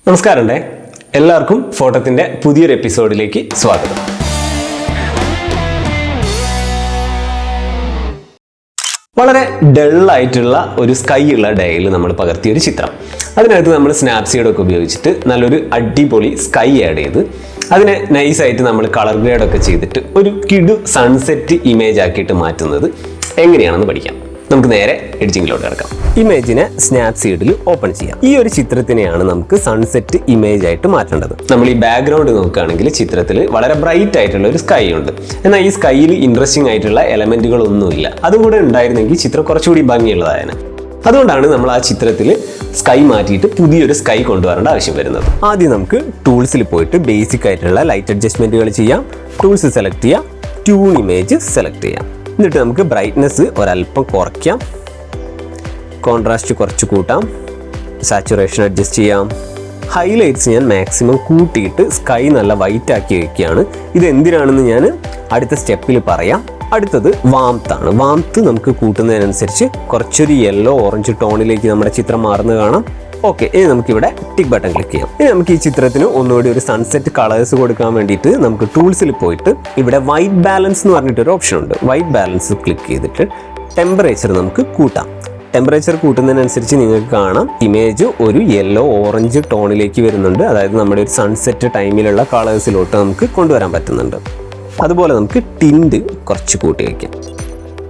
നമസ്കാരം. എല്ലാവർക്കും ഫോട്ടത്തിന്റെ പുതിയൊരു എപ്പിസോഡിലേക്ക് സ്വാഗതം. വളരെ ഡള്ളായിട്ടുള്ള ഒരു സ്കൈ ഉള്ള ഡേയിൽ നമ്മൾ പകർത്തിയ ഒരു ചിത്രം. അതിനകത്ത് നമ്മൾ സ്നാപ്സീഡ് ഒക്കെ ഉപയോഗിച്ചിട്ട് നല്ലൊരു അടിപൊളി സ്കൈ ആഡ് ചെയ്ത് അതിനെ നൈസായിട്ട് നമ്മൾ കളർ ഗ്രേഡ് ഒക്കെ ചെയ്തിട്ട് ഒരു കിടു സൺസെറ്റ് ഇമേജ് ആക്കിയിട്ട് മാറ്റുന്നത് എങ്ങനെയാണെന്ന് പഠിക്കാം. നമുക്ക് നേരെ എഡിറ്റിംഗിലോട്ട് കിടക്കാം. ഇമേജിനെ സ്നാപ്സീഡിൽ ഓപ്പൺ ചെയ്യാം. ഈ ഒരു ചിത്രത്തിനെയാണ് നമുക്ക് സൺസെറ്റ് ഇമേജ് ആയിട്ട് മാറ്റേണ്ടത്. നമ്മൾ ഈ ബാക്ക്ഗ്രൗണ്ട് നോക്കുകയാണെങ്കിൽ ചിത്രത്തിൽ വളരെ ബ്രൈറ്റ് ആയിട്ടുള്ള ഒരു സ്കൈ ഉണ്ട്. എന്നാൽ ഈ സ്കൈയിൽ ഇൻട്രസ്റ്റിംഗ് ആയിട്ടുള്ള എലമെന്റുകളൊന്നുമില്ല. അതും കൂടെ ഉണ്ടായിരുന്നെങ്കിൽ ചിത്രം കുറച്ചുകൂടി ഭംഗിയുള്ളതായിരുന്നു. അതുകൊണ്ടാണ് നമ്മൾ ആ ചിത്രത്തിൽ സ്കൈ മാറ്റിയിട്ട് പുതിയൊരു സ്കൈ കൊണ്ടുവരേണ്ട ആവശ്യം വരുന്നത്. ആദ്യം നമുക്ക് ടൂൾസിൽ പോയിട്ട് ബേസിക് ആയിട്ടുള്ള ലൈറ്റ് അഡ്ജസ്റ്റ്മെന്റുകൾ ചെയ്യാം. ടൂൾസ് സെലക്ട് ചെയ്യാം, ട്യൂൺ ഇമേജ് സെലക്ട് ചെയ്യാം. എന്നിട്ട് നമുക്ക് ബ്രൈറ്റ്നെസ് ഒരല്പം കുറയ്ക്കാം, കോൺട്രാസ്റ്റ് കുറച്ച് കൂട്ടാം, സാച്ചുറേഷൻ അഡ്ജസ്റ്റ് ചെയ്യാം. ഹൈലൈറ്റ്സ് ഞാൻ മാക്സിമം കൂട്ടിയിട്ട് സ്കൈ നല്ല വൈറ്റ് ആക്കി വയ്ക്കുകയാണ്. ഇത് എന്തിനാണെന്ന് ഞാൻ അടുത്ത സ്റ്റെപ്പിൽ പറയാം. അടുത്തത് വാംത്താണ്. വാംത്ത് നമുക്ക് കൂട്ടുന്നതിനനുസരിച്ച് കുറച്ചൊരു യെല്ലോ ഓറഞ്ച് ടോണിലേക്ക് നമ്മുടെ ചിത്രം മാറുന്നത് കാണാം. ഓക്കെ, ഇനി നമുക്കിവിടെ ടിക്ക് ബട്ടൺ ക്ലിക്ക് ചെയ്യാം. ഇനി നമുക്ക് ഈ ചിത്രത്തിന് ഒന്നുകൂടി ഒരു സൺസെറ്റ് കളേഴ്സ് കൊടുക്കാൻ വേണ്ടിയിട്ട് നമുക്ക് ടൂൾസിൽ പോയിട്ട് ഇവിടെ വൈറ്റ് ബാലൻസ് എന്ന് പറഞ്ഞിട്ടൊരു ഓപ്ഷൻ ഉണ്ട്. വൈറ്റ് ബാലൻസ് ക്ലിക്ക് ചെയ്തിട്ട് ടെമ്പറേച്ചർ നമുക്ക് കൂട്ടാം. ടെമ്പറേച്ചർ കൂട്ടുന്നതിനനുസരിച്ച് നിങ്ങൾക്ക് കാണാം ഇമേജ് ഒരു യെല്ലോ ഓറഞ്ച് ടോണിലേക്ക് വരുന്നുണ്ട്. അതായത് നമ്മുടെ ഒരു സൺസെറ്റ് ടൈമിലുള്ള കളേഴ്സിലോട്ട് നമുക്ക് കൊണ്ടുവരാൻ പറ്റുന്നുണ്ട്. അതുപോലെ നമുക്ക് ടിൻറ്റ് കുറച്ച് കൂട്ടി വയ്ക്കാം.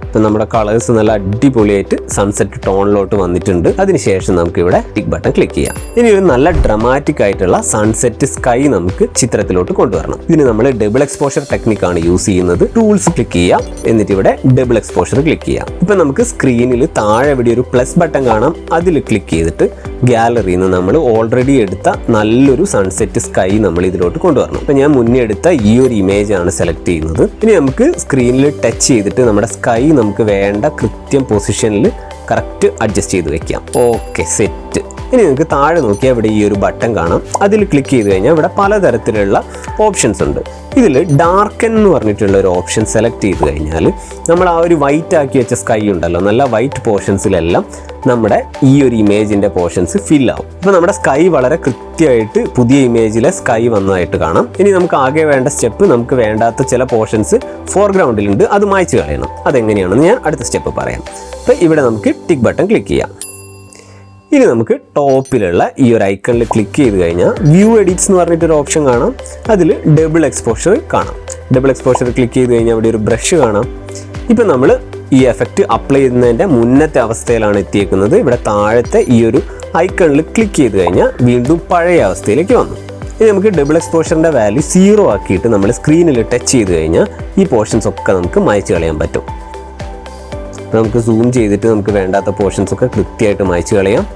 ഇപ്പം നമ്മുടെ കളേഴ്സ് നല്ല അടിപൊളിയായിട്ട് സൺസെറ്റ് ടോണിലോട്ട് വന്നിട്ടുണ്ട്. അതിനുശേഷം നമുക്ക് ഇവിടെ ടിക്ക് ബട്ടൺ ക്ലിക്ക് ചെയ്യാം. ഇനി ഒരു നല്ല ഡ്രമാറ്റിക് ആയിട്ടുള്ള സൺസെറ്റ് സ്കൈ നമുക്ക് ചിത്രത്തിലോട്ട് കൊണ്ടുവരണം. ഇതിന് നമ്മൾ ഡബിൾ എക്സ്പോഷർ ടെക്നിക്കാണ് യൂസ് ചെയ്യുന്നത്. ടൂൾസ് ക്ലിക്ക് ചെയ്യാം, എന്നിട്ട് ഇവിടെ ഡബിൾ എക്സ്പോഷർ ക്ലിക്ക് ചെയ്യാം. ഇപ്പം നമുക്ക് സ്ക്രീനിൽ താഴെ ഇവിടെ ഒരു പ്ലസ് ബട്ടൺ കാണാം. അതിൽ ക്ലിക്ക് ചെയ്തിട്ട് ഗാലറിയിൽ നിന്ന് നമ്മൾ ഓൾറെഡി എടുത്ത നല്ലൊരു സൺസെറ്റ് സ്കൈ നമ്മൾ ഇതിലോട്ട് കൊണ്ടുവരണം. അപ്പം ഞാൻ മുന്നേ എടുത്ത ഈ ഒരു ഇമേജ് ആണ് സെലക്ട് ചെയ്യുന്നത്. ഇനി നമുക്ക് സ്ക്രീനിൽ ടച്ച് ചെയ്തിട്ട് നമ്മുടെ സ്കൈ നമുക്ക് വേണ്ട കൃത്യം പൊസിഷനിൽ കറക്റ്റ് അഡ്ജസ്റ്റ് ചെയ്ത് വെക്കാം. Okay, set. ഇനി നിങ്ങൾക്ക് താഴെ നോക്കിയാൽ ഇവിടെ ഈ ഒരു ബട്ടൺ കാണാം. അതിൽ ക്ലിക്ക് ചെയ്ത് കഴിഞ്ഞാൽ ഇവിടെ പലതരത്തിലുള്ള ഓപ്ഷൻസ് ഉണ്ട്. ഇതിൽ ഡാർക്കൻ എന്ന് പറഞ്ഞിട്ടുള്ള ഒരു ഓപ്ഷൻ സെലക്ട് ചെയ്ത് കഴിഞ്ഞാൽ നമ്മൾ ആ ഒരു വൈറ്റ് ആക്കി വെച്ച സ്കൈ ഉണ്ടല്ലോ, നല്ല വൈറ്റ് പോർഷൻസിലെല്ലാം നമ്മുടെ ഈ ഒരു ഇമേജിൻ്റെ പോർഷൻസ് ഫിൽ ആവും. അപ്പോൾ നമ്മുടെ സ്കൈ വളരെ കൃത്യമായിട്ട് പുതിയ ഇമേജിലെ സ്കൈ വന്നതായിട്ട് കാണാം. ഇനി നമുക്ക് ആകെ വേണ്ട സ്റ്റെപ്പ്, നമുക്ക് വേണ്ടാത്ത ചില പോർഷൻസ് ഫോർഗ്രൗണ്ടിലുണ്ട്, അത് മായ്ച്ച് കളയണം. അതെങ്ങനെയാണെന്ന് ഞാൻ അടുത്ത സ്റ്റെപ്പ് പറയാം. അപ്പോൾ ഇവിടെ നമുക്ക് ടിക്ക് ബട്ടൺ ക്ലിക്ക് ചെയ്യാം. ഇനി നമുക്ക് ടോപ്പിലുള്ള ഈ ഒരു ഐക്കണിൽ ക്ലിക്ക് ചെയ്ത് കഴിഞ്ഞാൽ വ്യൂ എഡിറ്റ്സ് എന്ന് പറഞ്ഞിട്ടൊരു ഓപ്ഷൻ കാണാം. അതിൽ ഡബിൾ എക്സ്പോഷർ കാണാം. ഡബിൾ എക്സ്പോഷർ ക്ലിക്ക് ചെയ്ത് കഴിഞ്ഞാൽ ഇവിടെ ഒരു ബ്രഷ് കാണാം. ഇപ്പം നമ്മൾ ഈ എഫക്റ്റ് അപ്ലൈ ചെയ്യുന്നതിൻ്റെ മുന്നത്തെ അവസ്ഥയിലാണ് എത്തിയേക്കുന്നത്. ഇവിടെ താഴത്തെ ഈ ഒരു ഐക്കണിൽ ക്ലിക്ക് ചെയ്ത് കഴിഞ്ഞാൽ വീണ്ടും പഴയ അവസ്ഥയിലേക്ക് വന്നു. ഇനി നമുക്ക് ഡബിൾ എക്സ്പോഷറിൻ്റെ വാല്യൂ 0 ആക്കിയിട്ട് നമ്മൾ സ്ക്രീനിൽ ടച്ച് ചെയ്ത് കഴിഞ്ഞാൽ ഈ പോർഷൻസ് ഒക്കെ നമുക്ക് മായ്ച്ച് കളയാൻ പറ്റും. നമുക്ക് സൂം ചെയ്തിട്ട് നമുക്ക് വേണ്ടാത്ത പോർഷൻസ് ഒക്കെ കൃത്യമായിട്ട് മായ്ച്ച് കളയാം.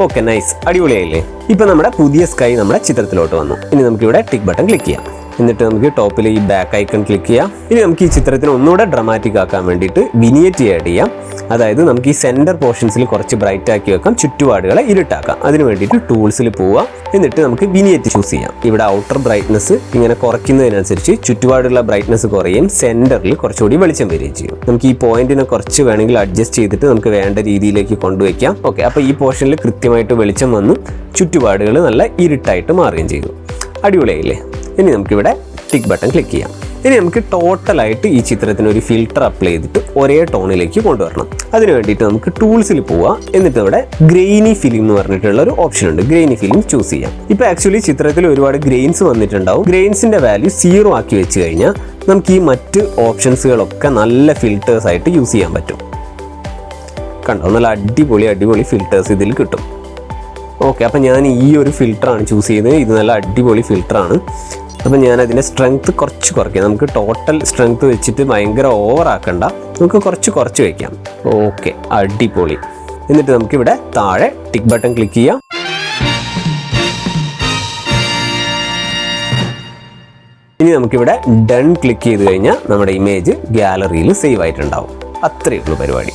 ഓക്കെ, നൈസ്, അടിപൊളിയായില്ലേ? ഇപ്പം നമ്മുടെ പുതിയ സ്കൈ നമ്മുടെ ചിത്രത്തിലോട്ട് വന്നു. ഇനി നമുക്കിവിടെ ടിക്ക് ബട്ടൺ ക്ലിക്ക് ചെയ്യാം. എന്നിട്ട് നമുക്ക് ടോപ്പിൽ ഈ ബാക്ക് ഐക്കൺ ക്ലിക്ക് ചെയ്യാം. ഇനി നമുക്ക് ഈ ചിത്രത്തിന് ഒന്നുകൂടെ ഡ്രമാറ്റിക് ആക്കാൻ വേണ്ടിയിട്ട് വിനിയറ്റ് ആഡ് ചെയ്യാം. അതായത് നമുക്ക് ഈ സെൻറ്റർ പോർഷൻസിൽ കുറച്ച് ബ്രൈറ്റ് ആക്കി വെക്കാം, ചുറ്റുപാടുകളെ ഇരുട്ടാക്കാം. അതിന് വേണ്ടിയിട്ട് ടൂൾസിൽ പോവാം. എന്നിട്ട് നമുക്ക് വിനിയറ്റ് ചൂസ് ചെയ്യാം. ഇവിടെ ഔട്ടർ ബ്രൈറ്റ്നസ് ഇങ്ങനെ കുറയ്ക്കുന്നതിനനുസരിച്ച് ചുറ്റുപാടുള്ള ബ്രൈറ്റ്നസ് കുറയും, സെൻറ്ററിൽ കുറച്ചുകൂടി വെളിച്ചം വരികയും ചെയ്യും. നമുക്ക് ഈ പോയിന്റിനെ കുറച്ച് വേണമെങ്കിൽ അഡ്ജസ്റ്റ് ചെയ്തിട്ട് നമുക്ക് വേണ്ട രീതിയിലേക്ക് കൊണ്ടുവയ്ക്കാം. ഓക്കെ, അപ്പോൾ ഈ പോർഷനിൽ കൃത്യമായിട്ട് വെളിച്ചം വന്നു, ചുറ്റുപാടുകൾ നല്ല ഇരുട്ടായിട്ട് മാറുകയും ചെയ്തു. അടിപൊളിയായില്ലേ? ഇനി നമുക്കിവിടെ ടിക്ക് ബട്ടൺ ക്ലിക്ക് ചെയ്യാം. ഇനി നമുക്ക് ടോട്ടലായിട്ട് ഈ ചിത്രത്തിന് ഒരു ഫിൽറ്റർ അപ്ലൈ ചെയ്തിട്ട് ഒരേ ടോണിലേക്ക് കൊണ്ടുവരണം. അതിന് വേണ്ടിയിട്ട് നമുക്ക് ടൂൾസിൽ പോവാം. എന്നിട്ട് ഇവിടെ ഗ്രെയിനി ഫിലിം എന്ന് പറഞ്ഞിട്ടുള്ള ഒരു ഓപ്ഷൻ ഉണ്ട്. ഗ്രെയിനി ഫിലിം ചൂസ് ചെയ്യാം. ഇപ്പോൾ ആക്ച്വലി ചിത്രത്തിൽ ഒരുപാട് ഗ്രെയിൻസ് വന്നിട്ടുണ്ടാവും. ഗ്രെയിൻസിൻ്റെ വാല്യൂ 0 ആക്കി വെച്ച് കഴിഞ്ഞാൽ നമുക്ക് ഈ മറ്റ് ഓപ്ഷൻസുകളൊക്കെ നല്ല ഫിൽറ്റേഴ്സ് ആയിട്ട് യൂസ് ചെയ്യാൻ പറ്റും. കണ്ടോ, നല്ല അടിപൊളി ഫിൽറ്റേഴ്സ് ഇതിൽ കിട്ടും. ഓക്കെ, അപ്പം ഞാൻ ഈ ഒരു ഫിൽറ്ററാണ് ചൂസ് ചെയ്തത്. ഇത് നല്ല അടിപൊളി ഫിൽറ്ററാണ്. അപ്പം ഞാൻ അതിൻ്റെ സ്ട്രെങ്ത് കുറച്ച് കുറയ്ക്കാം. നമുക്ക് ടോട്ടൽ സ്ട്രെങ്ത് വെച്ചിട്ട് ഭയങ്കര ഓവറാക്കണ്ട, നമുക്ക് കുറച്ച് വയ്ക്കാം. ഓക്കെ, അടിപൊളി. എന്നിട്ട് നമുക്കിവിടെ താഴെ ടിക്ക് ബട്ടൺ ക്ലിക്ക് ചെയ്യാം. ഇനി നമുക്കിവിടെ ഡൺ ക്ലിക്ക് ചെയ്ത് കഴിഞ്ഞാൽ നമ്മുടെ ഇമേജ് ഗാലറിയിൽ സേവ് ആയിട്ടുണ്ടാവും. അത്രയേ ഉള്ളൂ പരിപാടി.